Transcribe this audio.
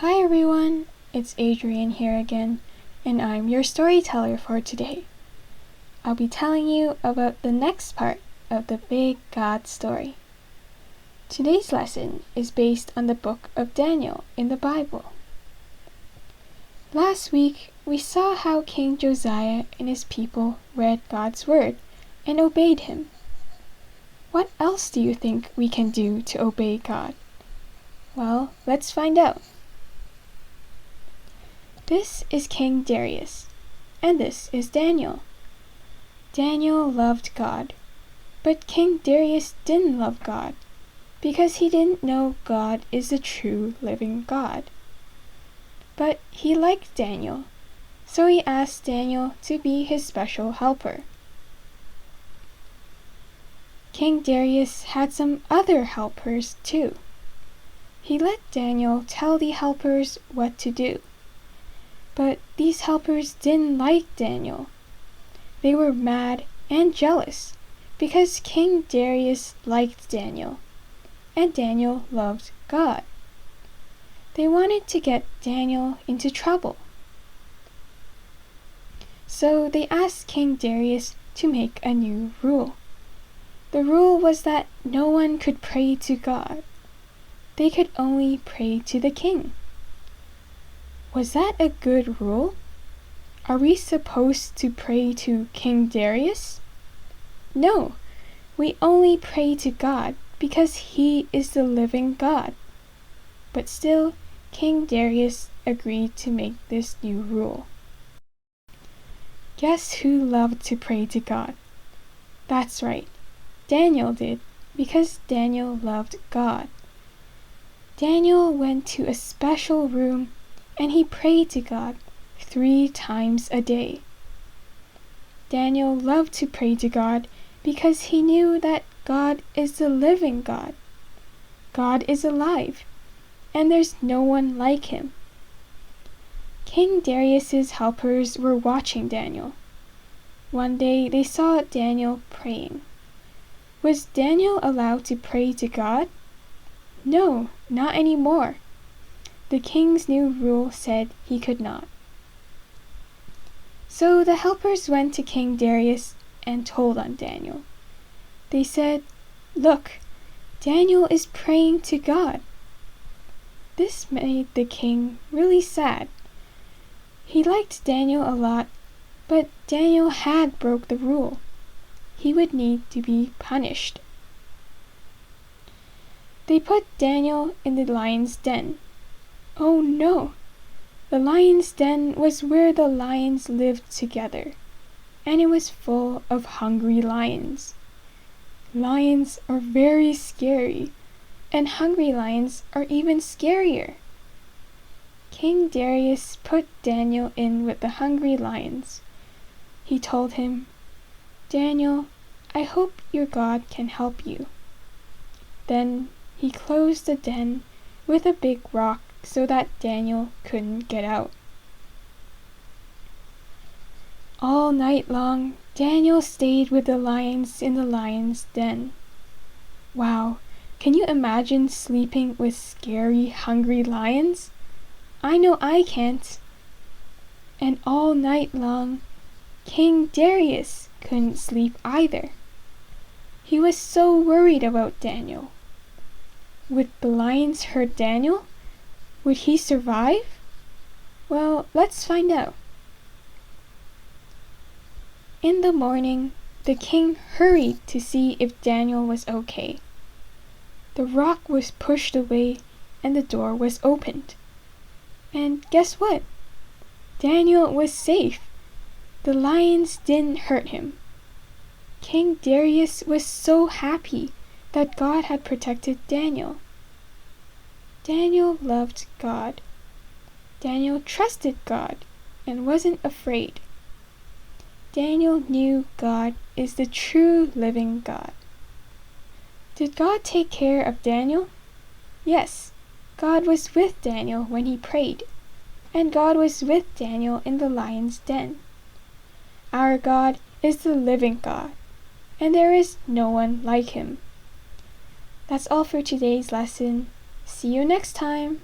Hi everyone, it's Adrian here again, and I'm your storyteller for today. I'll be telling you about the next part of the Big God story. Today's lesson is based on the book of Daniel in the Bible. Last week, we saw how King Josiah and his people read God's word and obeyed him. What else do you think we can do to obey God? Well, let's find out. This is King Darius, and this is Daniel. Daniel loved God, but King Darius didn't love God, because he didn't know God is the true living God. But he liked Daniel, so he asked Daniel to be his special helper. King Darius had some other helpers too. He let Daniel tell the helpers what to do. But these helpers didn't like Daniel. They were mad and jealous because King Darius liked Daniel, and Daniel loved God. They wanted to get Daniel into trouble. So they asked King Darius to make a new rule. The rule was that no one could pray to God. They could only pray to the king. Was that a good rule? Are we supposed to pray to King Darius? No, we only pray to God because he is the living God. But still, King Darius agreed to make this new rule. Guess who loved to pray to God? That's right, Daniel did, because Daniel loved God. Daniel went to a special room and he prayed to God 3 times a day. Daniel loved to pray to God because he knew that God is the living God. God is alive, and there's no one like him. King Darius's helpers were watching Daniel. One day they saw Daniel praying. Was Daniel allowed to pray to God? No, not anymore. The king's new rule said he could not. So the helpers went to King Darius and told on Daniel. They said, "Look, Daniel is praying to God." This made the king really sad. He liked Daniel a lot, but Daniel had broke the rule. He would need to be punished. They put Daniel in the lion's den. Oh no! The lion's den was where the lions lived together, and it was full of hungry lions. Lions are very scary, and hungry lions are even scarier. King Darius put Daniel in with the hungry lions. He told him, "Daniel, I hope your God can help you." Then he closed the den with a big rock so that Daniel couldn't get out. All night long, Daniel stayed with the lions in the lion's den. Wow, can you imagine sleeping with scary, hungry lions? I know I can't. And all night long, King Darius couldn't sleep either. He was so worried about Daniel. Would the lions hurt Daniel? Would he survive? Well, let's find out. In the morning, the king hurried to see if Daniel was okay. The rock was pushed away and the door was opened. And guess what? Daniel was safe. The lions didn't hurt him. King Darius was so happy that God had protected Daniel. Daniel loved God. Daniel trusted God and wasn't afraid. Daniel knew God is the true living God. Did God take care of Daniel? Yes, God was with Daniel when he prayed, and God was with Daniel in the lion's den. Our God is the living God, and there is no one like him. That's all for today's lesson. See you next time.